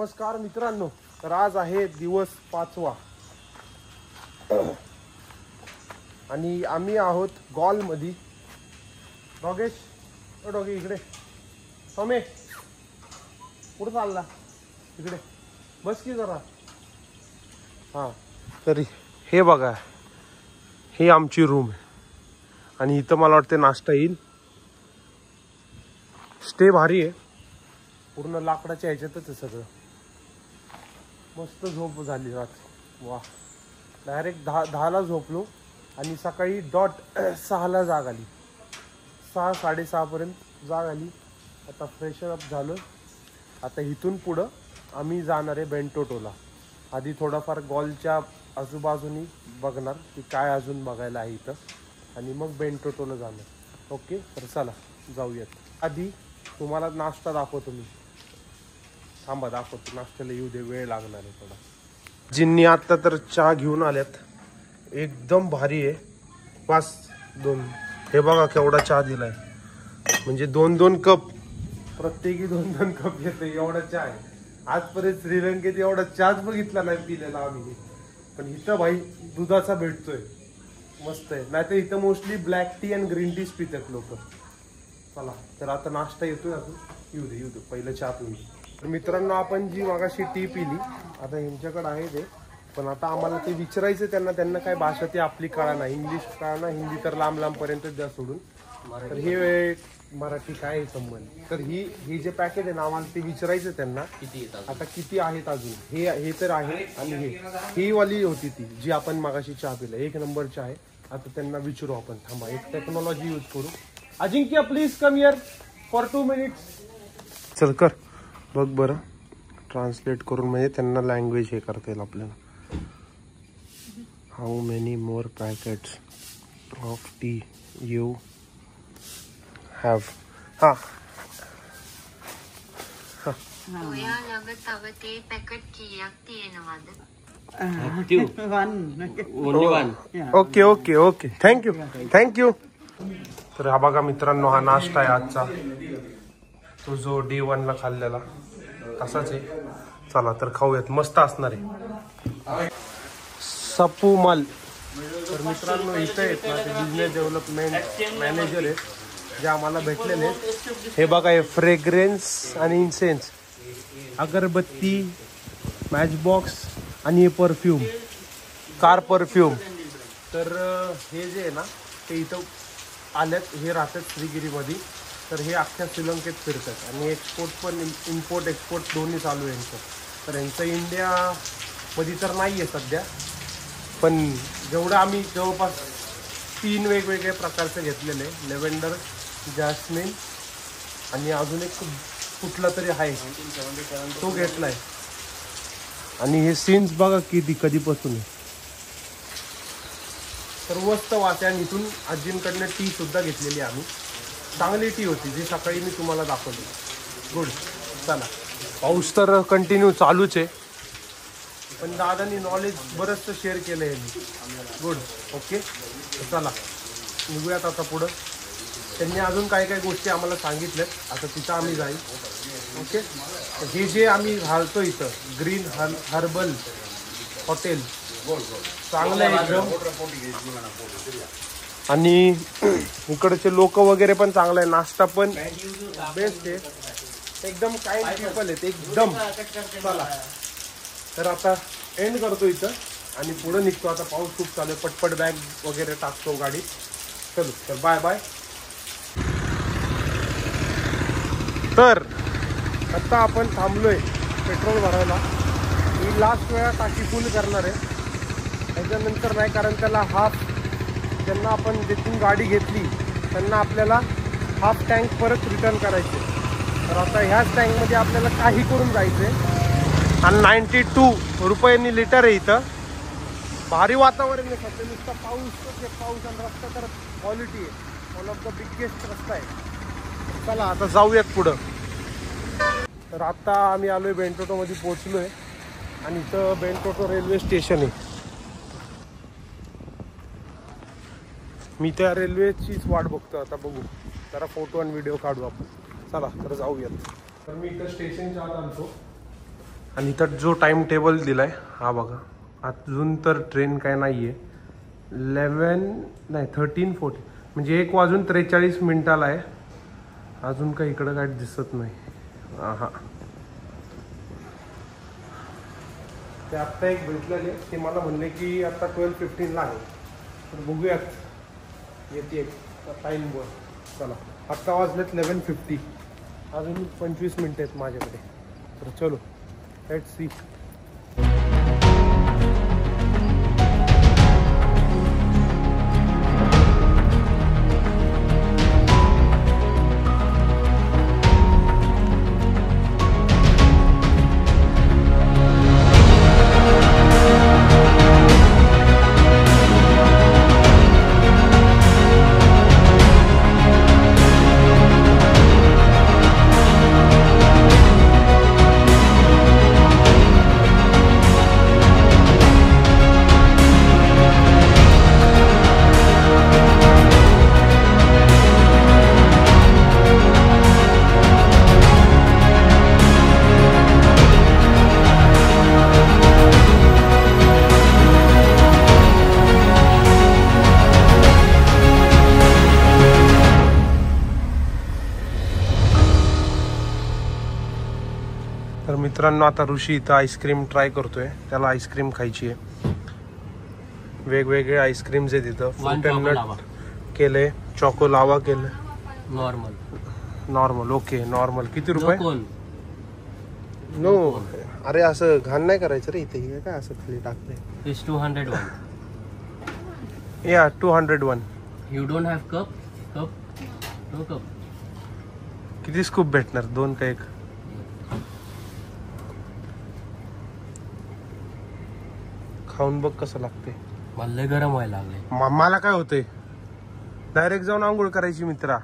नमस्कार मित्रांनो, तर आज आहे दिवस 5वा आणि आम्ही आहोत गॉल मध्ये. डॉगेश, ओ डॉगे इकडे. सौमे कुठं चालला? इकडे बस की जरा. हां, तर हे बघा, ही आमची रूम आहे आणि इथं मला वाटते नाश्ता येईल. स्टे भारी आहे, पूर्ण लाकडाच्या ह्याच्यातच आहे सगळं. मस्त झोप झाली रात्री. वा, डायरेक्ट 10ला झोपलो आणि सकाळी डॉट 6ला जाग आली. 6-6:30 जाग आली. आता फ्रेशर अप झालं. आता इथून पुढं आम्ही जाणार आहे बेंटोटोला. आधी थोडाफार गॉलच्या आजूबाजूनी बघणार की काय अजून बघायला आहे इथं आणि मग बेंटोटोला जाणार. ओके, तर चला जाऊयात. आधी तुम्हाला नाश्ता दाखवतो मी. थांबा, दाखवतो. नाश्त्याला येऊ दे, वेळ लागणार आहे थोडा. जिन्नी आत्ता तर चहा घेऊन आल्यात, एकदम भारी आहे. 5-2 हे बघा केवढा चहा दिलाय, म्हणजे 2-2 कप, प्रत्येकी 2-2 कप घेतो एवढा चहा आहे. आजपर्यंत श्रीलंकेत एवढा चहाच बघितला नाही पिलेला आम्ही, पण इथं भाई दुधाचा भेटतोय. मस्त आहे. नाही तर इथं मोस्टली ब्लॅक टी आणि ग्रीन टीच पितात लोक. चला, तर आता नाश्ता येतोय अजून. येऊ दे पहिलं चहा पिऊन. तर मित्रांनो, आपण जी मगाशी टी पिली, आता यांच्याकडे आहे ते, पण आता आम्हाला ते विचारायचं त्यांना काय भाषा ती आपली कळा ना, इंग्लिश कळा ना, हिंदी तर लांब पर्यंत द्या सोडून. तर हे मराठी काय संबंध. तर ही जे पॅकेट आहे ना, आम्हाला ते विचारायचं त्यांना आता किती आहेत अजून. हे तर आहे आणि ही वाली होती ती जी आपण मगाशी चहा पिला, 1 नंबरची आहे. आता त्यांना विचारू आपण. थांबा, एक टेक्नॉलॉजी यूज करू. Ajinkya please come here for 2 minutes. चल कर बघ बरं, ट्रान्सलेट करून, म्हणजे त्यांना लँग्वेज हे करता येईल आपल्याला. How many more packets of T U have. हां ओके ओके ओके, थँक्यू. तर हा बघा मित्रांनो, हा नाश्ता आहे आजचा, तो जो डे 1ला खाल्लेला तसाच आहे. चला तर खाऊयात, मस्त असणार आहे. सपू मल. तर मित्रांनो, इथे आहेत ना ते बिझनेस डेव्हलपमेंट मॅनेजर आहेत जे आम्हाला भेटलेले. हे बघा, हे फ्रेग्रेन्स आणि इन्सेन्स, अगरबत्ती, मॅचबॉक्स आणि हे परफ्यूम, कार परफ्यूम. तर हे जे आहे ना ते इथं आल्यात, हे राहतात श्रीगिरीमध्ये. तर हे अख्ख्या श्रीलंकेत फिरतात आणि एक्सपोर्ट पण, इम्पोर्ट एक्सपोर्ट दोन्ही चालू आहे यांचं. तर यांचं इंडियामध्ये तर नाही आहे सध्या, पण जेवढं आम्ही जवळपास 3 वेगवेगळे प्रकारचे घेतलेले, लेव्हेंडर, जॅस्मिन आणि अजून एक कुठला तरी आहे तो घेतलाय. आणि हे सीन्स बघा किती कधीपासून आहे. तर मस्त वाटे. आणि इथून आजींकडनं टी सुद्धा घेतलेली आम्ही, चांगली टी होती जी सकाळी मी तुम्हाला दाखवली. गुड. चला, पाऊस तर कंटिन्यू चालूच आहे, पण दादानी नॉलेज बरंचसं शेअर केलं आहे मी. गुड. ओके, चला निघूयात आता पुढं. त्यांनी अजून काही गोष्टी आम्हाला सांगितल्यात, आता तिथं आम्ही जाईल. ओके, हे जे आम्ही घालतो इथं, ग्रीन हर्बल हॉटेल, चांगलं आहे एकदम. आणि इकडचे लोक वगैरे पण चांगलं आहे, नाश्ता पण बेस्ट आहे, एकदम काइंड पीपल आहेत एकदम. चला, तर आता एंड करतो इथं आणि पुढे निघतो. आता पाऊस खूप चालू आहे, पटपट बॅग वगैरे टाकतो गाडीत. चलो, तर बाय बाय. तर आता आपण थांबलोय पेट्रोल भरायला. मी लास्ट वेळा टाकी फुल करणार आहे, त्याच्यानंतर नाही, कारण त्याला ज्यांना आपण जिथून गाडी घेतली त्यांना आपल्याला हाफ टँक परत रिटर्न करायचे. तर आता ह्याच टँकमध्ये आपल्याला काही करून जायचे. आणि 92 रुपयांनी लिटर आहे इथं. भारी वातावरण आहे सध्या, नुसता पाऊस आणि रस्ता तर क्वालिटी आहे, वन ऑफ द बिगेस्ट रस्ता आहे. चला आता जाऊयात पुढं. तर आता आम्ही आलोय बेंटोटोमध्ये पोहोचलोय आणि इथं बेंटोटो रेल्वे स्टेशन आहे. मी त्या रेल्वेचीच वाट बघतो. आता बघू, जरा फोटो आणि व्हिडिओ काढू आपण. चला तर जाऊयात. तर मी इथं स्टेशनच्या आत आलतो आणि इथं जो टाइम टेबल दिलाय हा बघा, अजून तर ट्रेन काय नाहीये. 13:40 म्हणजे 1:43 आहे. अजून काही इकडं काय दिसत नाही. हा ते आत्ता एक भेटलेले, ते मला म्हणले की आता 12:15 आहे. तर बघूयात येते टाईमवर. चला आत्ता वाजलेत 11:50, अजून 25 मिनिटं आहेत माझ्याकडे. तर चलो लेट्स सी. तर मित्रांनो, आता ऋषी इथं आईस्क्रीम ट्राय करतोय. त्याला आईस्क्रीम खायची आहे. वेगवेगळे आईस्क्रीम्स आहेत इथं. फ्रूट अँड नट केले, चॉको लावा केलं, नॉर्मल. Okay normal. किती रुपये? नो अरे असं घाण नाही करायचं रे. इथे हे काय असं खाली टाकलंय. 201. या 201. You don't have cup? No cup. किती स्कूप भेटणार? 2 का 1? खाऊन बघ कसं लागते. मला गरम व्हायला लागले. मला काय होतंय, डायरेक्ट जाऊन आंघोळ करायची मित्रा.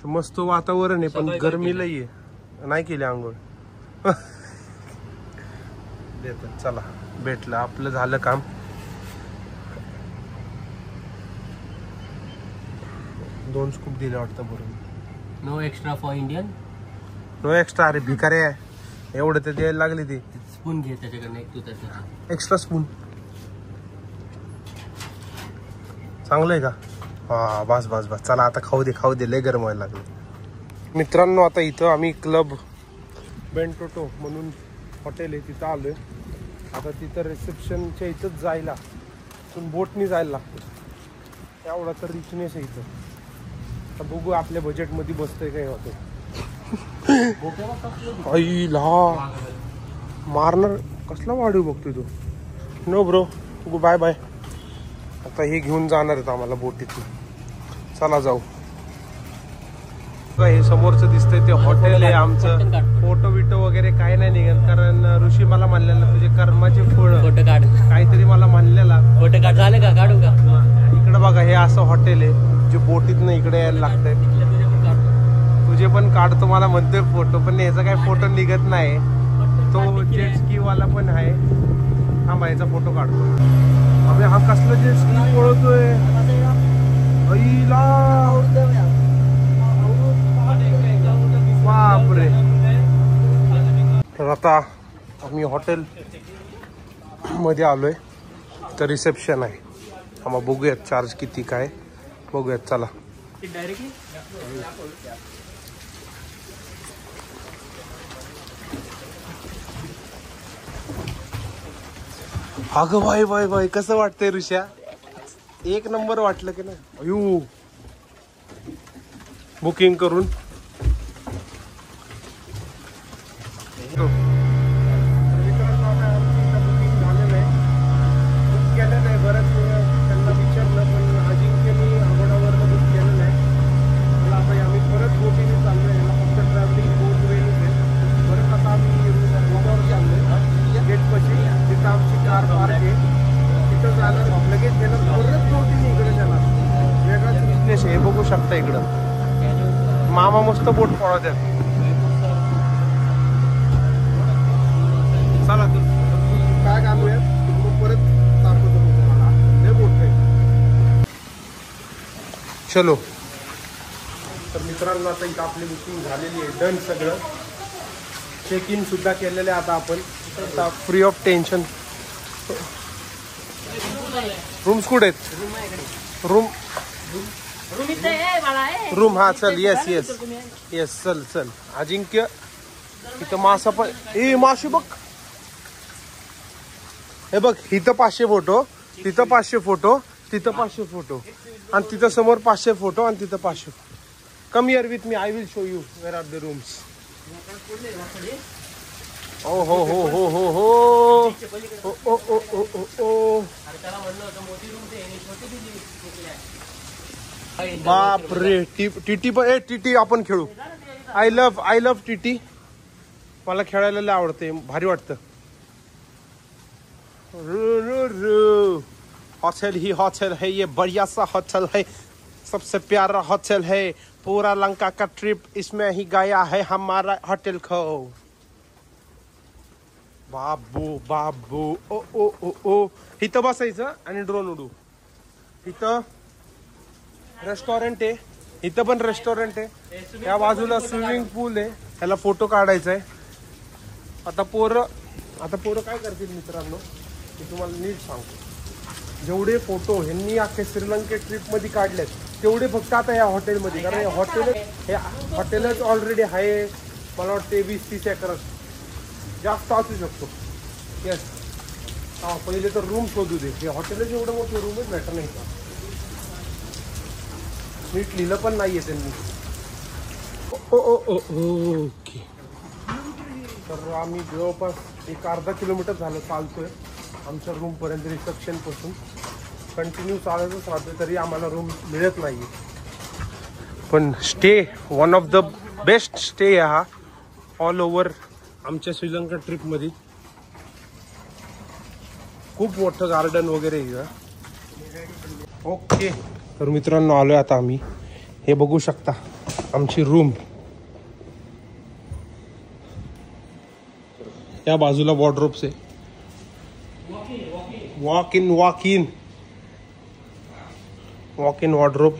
तर मस्त वातावरण आहे पण गरमी लई आहे. नाही केली आंघोळ. देतात. चला भेटलं, आपलं झालं काम. दोन स्कूप दिले वाटतं बरोबर. No extra for Indian. No extra. अरे भिकारे आहे, एवढं तर द्यायला लागली ती. स्पून घे त्याच्याकडनं एक, तू त्याच्या एक्स्ट्रा स्पून. चांगलं आहे का? हा बस बस बस. चला आता खाऊ दे लय गरम व्हायला लागलं. मित्रांनो, आता इथं आम्ही क्लब बेंटोटो म्हणून हॉटेल आहे तिथं आलोय. आता तिथं रिसेप्शनच्या इथंच जायला बोटनी जायला लागतं. एवढा तर रिचनेस आहे इथं. आता बघू आपल्या बजेटमध्ये बसतंय काय हॉटेल. आईला मारणार कसला वाढीव बघतोय तू. No bro, bye bye. आता हे घेऊन जाणार आहेत आम्हाला बोटीतून. चला जाऊ. हे समोरचं दिसतंय ते हॉटेल आहे आमचं. फोटो बिटो वगैरे काय नाही निघत, कारण ऋषी मला म्हणलेला तुझे कर्माचे फळ फोटो काढ काहीतरी मला म्हणलेला. फोटो काढ. झाले का? काढू का? इकडे बघा, हे असं हॉटेल आहे जे बोटीतनं इकडे यायला लागतंय. तुझे पण काढतो मला म्हणतोय फोटो, पण याचा काय फोटो निघत नाही. तो जेट स्की वाला पण आहे. हा याचा फोटो काढतो. अबे हा कसलं जेट स्की पळतोय. बापरे. तर आता आम्ही हॉटेल मध्ये आलोय. तर रिसेप्शन आहे. आम्हाला बघूयात चार्ज किती काय बघूयात. चला अगं बाय बाय बाय, कसं वाटतंय ऋषा? एक नंबर वाटलं की नाही? अयो बुकिंग करून हे बघू शकता. इकडं मामा मस्त बोट पळवतात. चला तू काय घालूया परत दाखवतो तुम्हाला. हे बोट आहे. चलो. तर मित्रांनो, आता इथं आपली बुकिंग झालेली आहे. डन सगळं. चेक इन सुद्धा केलेले आता आपण आता फ्री ऑफ टेन्शन. रूम्स कुठे आहेत? रूम हा चल. येस येस येस चल चल. अजिंक्य इथं मासा पण माशी बघ. हे बघ इथं 500 फोटो, तिथं 500 फोटो, तिथं 500 फोटो आणि तिथं समोर 500 फोटो आणि तिथं 500. Come here with me, I will show you where are the rooms. ओ हो हो हो हो हो ओ ओ ओ ओ ओ ओ. बाप रे. टीटी पण टीटी आपण खेळू. I love TT. मला खेळायला लय आवडते, भारी वाटतं. होटल ही होटल है, ये बढ़िया सा होटल है, सबसे प्यारा होटल है. पूरा लंका का ट्रिप इसमें ही गया है हमारा होटल को. बाबू बाबू ओ ओ ओ ओ. इथं बसायचं आणि ड्रोन उडू. इथं रेस्टॉरंट आहे, इथं पण रेस्टॉरंट आहे. या बाजूला स्विमिंग पूल आहे, त्याला फोटो काढायचा आहे. आता पोरं काय करतील मित्रांनो, मी तुम्हाला नीट सांगतो. जेवढे फोटो ह्यांनी अख्खे श्रीलंके ट्रिप मध्ये काढलेत तेवढे फक्त आता या हॉटेलमध्ये. कारण हे हॉटेलच ऑलरेडी आहे. मला वाटते 20-30 एकर जास्त असू शकतो. येस हा. पहिले तर रूम शोधू दे. हे हॉटेलच एवढं मोठं रूमच भेटत नाही का. नीट लिहिलं पण नाहीये त्यांनी. ओके. तर आम्ही जवळपास एक अर्धा किलोमीटर झालं चालतोय आमच्या रूम पर्यंत. रिसेप्शन पासून कंटिन्यू चालतच राहतोय तरी आम्हाला रूम मिळत नाहीये. पण stay one of the best stay हा ऑल ओव्हर आमच्या श्रीलंका ट्रिपमध्ये. खूप मोठं गार्डन वगैरे आहे. ओके. तर मित्रांनो आलोय आता आम्ही. हे बघू शकता आमची रूम. या बाजूला वॉर्डरोब्स आहे. Walk in wardrobe.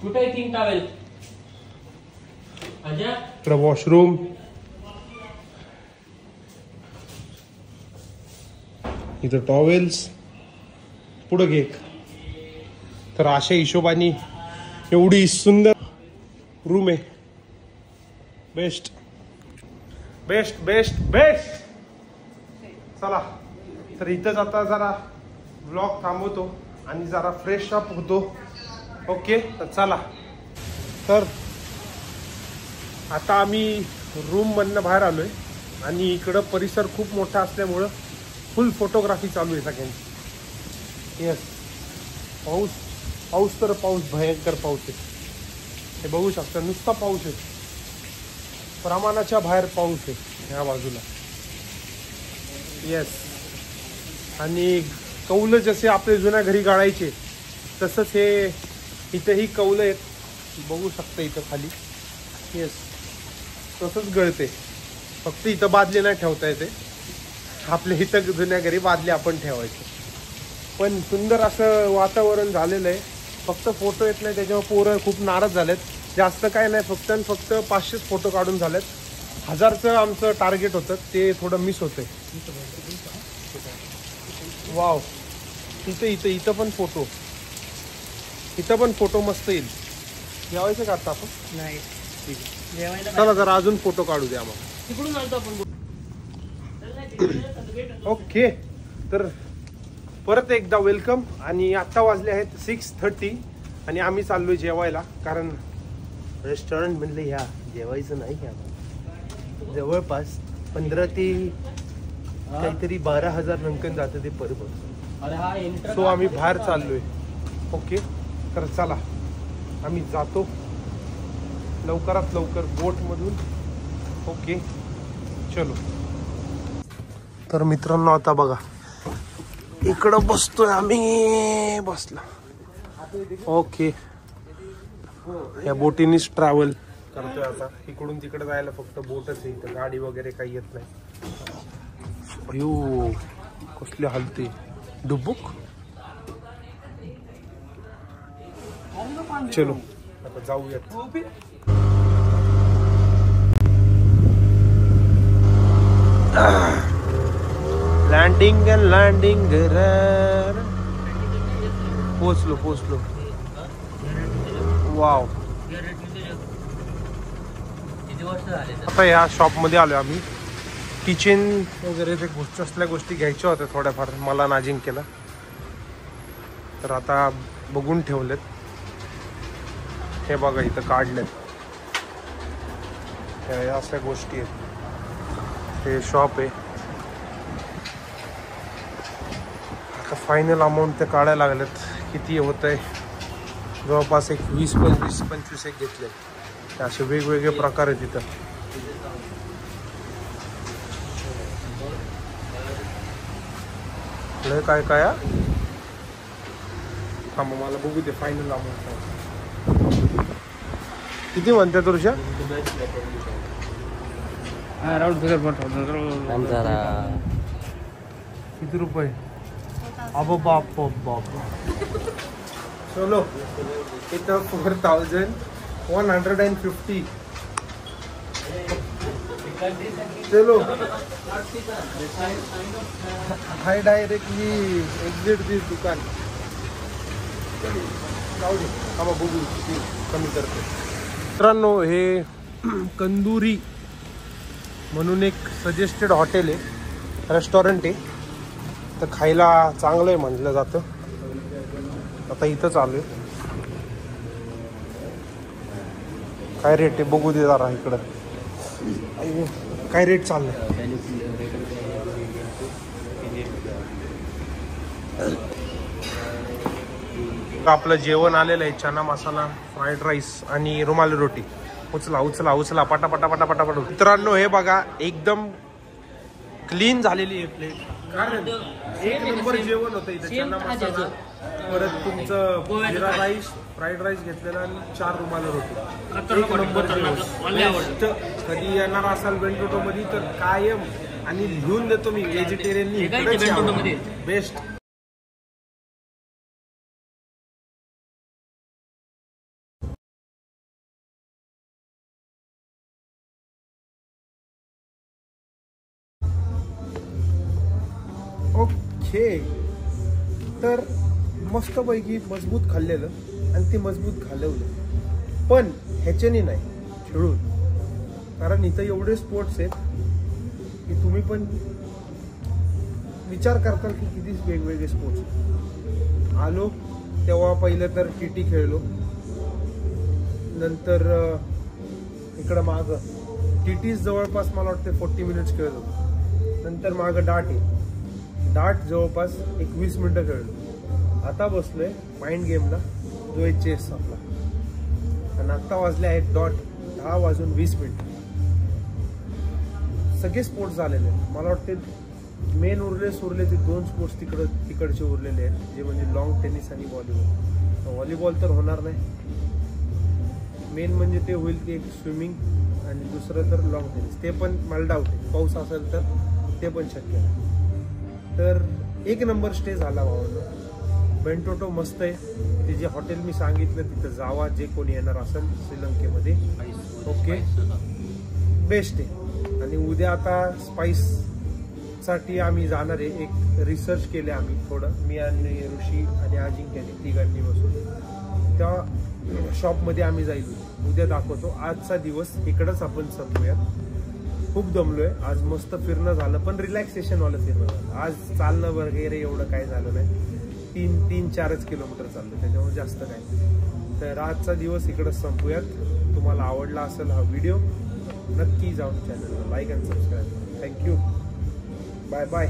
कुठे आहे 3 टॉवेल? इकडे वॉशरूम. इथं टॉवेल्स. पुढे घे. तर अशा हिशोबाने एवढी सुंदर रूम आहे. Best best best best. चला तर इथंच आता जरा व्लॉग थांबवतो आणि जरा फ्रेश अप होतो. ओके तर चला. तर आता आम्ही रूम मधनं बाहेर आलोय आणि इकडं परिसर खूप मोठा असल्यामुळं फुल फोटोग्राफी चालू आहे सगळ्यांची. येस. पाऊस तर पाऊस भयंकर पाऊस आहे. हे बघू शकता नुसता पाऊस आहे. प्रमाणाच्या बाहेर पाऊस आहे ह्या बाजूला. येस. आणि कौलं जसे आपले जुन्या घरी गाळायचे तसंच हे इथंही कौलं आहेत. बघू शकता इथं खाली. येस तसंच गळते. फक्त इथं बादली नाही ठेवता येते. आपल्या इथं जुन्या घरी बादली आपण ठेवायचे. पण सुंदर असं वातावरण झालेलं आहे. फक्त फोटो येत नाही त्याच्यावर पोरं खूप नाराज झालेत. जास्त काय नाही, फक्त 500 फोटो काढून झालेत. 1000चं आमचं टार्गेट होतं ते थोडं मिस होतंय. वाव. इथं पण फोटो. इथं पण फोटो मस्त येईल. जेवायचं का आता आपण? नाही. चला जरा अजून फोटो काढू द्या मग. तिकडून आलतो आपण. ओके. तर परत एकदा वेलकम. आणि आत्ता वाजले आहेत 6:30 आणि आम्ही चाललोय जेवायला. कारण रेस्टॉरंट म्हणले ह्या जेवायचं नाही. ह्या जवळपास 15 ते काहीतरी 12,000 नंकन जातं ते पर पर्सन. सो आम्ही बाहेर चाललोय. ओके तर चला आम्ही जातो लवकरात लवकर बोटमधून. ओके चलो. तर मित्रांनो आता बघा इकडं बसतोय आम्ही. बसला. ओके. या बोटीनीच ट्रॅव्हल करतोय आता. इकडून तिकडे जायला फक्त बोटच आहे. इथं गाडी वगैरे काही येत नाही. अयो कसली हलते डुबुक. चलो आता जाऊयात. Landing and landing. पोचलो. वाव. आता या शॉप मध्ये आलो आम्ही. किचन वगैरे ते असल्या गोष्टी घ्यायच्या होत्या थोड्याफार, मला नाजिंग केला, तर आता बघून ठेवलेत. हे बघा इथं काढलेत, या अशा गोष्टी आहेत. हे शॉप आहे. आता फायनल अमाऊंट ते काढायला लागलेत. किती होत आहे? जवळपास एक 20-25 एक घेतले. असे वेगवेगळे प्रकार आहेत तिथं. काय काय हा मग मला बघू दे फायनल अमाऊंट किती म्हणते तुझ्या. किती रुपये? अबो बाप बाप. चलो इथं 4150. चलो हाय डायरेक्टली एक्झिट दिस दुकान. जाऊ दे हा बघू किती कमी करते. मित्रांनो हे कंदुरी म्हणून एक सजेस्टेड हॉटेल आहे, रेस्टॉरंट आहे. तर खायला चांगलं आहे म्हटलं जातं. आता इथं चालू आहे. काय रेट आहे बघू दे जरा इकडं. काय रेट चाललंय? आपलं जेवण आलेलं आहे. चना मसाला, फ्राईड राईस आणि रुमाली रोटी. उचला पटापट. मित्रांनो हे बघा एकदम क्लीन झालेली आहे प्लेट. कारण एक नंबर जेवण होतं इथं. चना मसाला, परत तुमचं जिरा राईस, फ्राईड राईस घेतलेला आणि 4 रुमाली रोटी. एक नंबर जेवण. कधी येणार असाल बेंटोटो मध्ये तर कायम, आणि लिहून देतो मी व्हेजिटेरियन बेस्ट. ओके तर मस्तपैकी मजबूत खाल्लेलं आणि ते मजबूत घालवलं, पण ह्याच्याने नाही खेळून. कारण इथं एवढे स्पोर्ट्स आहेत की तुम्ही पण विचार करताल की किती वेगवेगळे स्पोर्ट्स. आलो तेव्हा पहिलं तर टीटी खेळलो, नंतर इकडं मागं टीटीज जवळपास मला वाटते 40 मिनिट्स खेळलो. नंतर मागं डाट आहे, डाट जवळपास 21 मिनिटं खेळलो. आता बसलोय माइंड गेमला जो आहे चेस आपला. आणि आत्ता वाजले आहेत डॉट 10:20. सगळे स्पोर्ट्स झालेले आहेत. मला वाटते मेन उरले ते 2 स्पोर्ट्स तिकडचे उरलेले आहेत, जे म्हणजे लॉंग टेनिस आणि व्हॉलीबॉल. व्हॉलीबॉल तर होणार नाही. मेन म्हणजे ते होईल की एक स्विमिंग आणि दुसरं तर लॉंग टेनिस. ते पण मला डाऊट आहे, पाऊस असेल तर ते पण शक्य नाही. तर एक नंबर स्टे झाला भावांनो. बेंटोटो मस्त आहे. ते जे हॉटेल मी सांगितलं तिथं जावा, जे कोणी येणार असेल श्रीलंकेमध्ये. ओके बेस्ट आहे. आणि उद्या आता स्पाइससाठी आम्ही जाणार आहे. एक रिसर्च केले आम्ही थोडं, मी आणि ऋषी आणि अजिंक्यने तिघांनी बसून. त्या शॉपमध्ये आम्ही जाईल. उद्या दाखवतो. आजचा दिवस इकडंच आपण संपूया. खूप दमलोय आज. मस्त फिरणं झालं, पण रिलॅक्सेशन वालं फिरणं झालं. आज चालणं वगैरे एवढं काय झालं नाही. 3-4 किलोमीटर चाललो, त्याच्यामुळे जास्त काय. तर आजचा दिवस इकडंच संपूयात. तुम्हाला आवडला असेल हा व्हिडिओ, नक्की जाऊन चॅनलला लाईक आणि सबस्क्राईब. थँक्यू. Bye bye.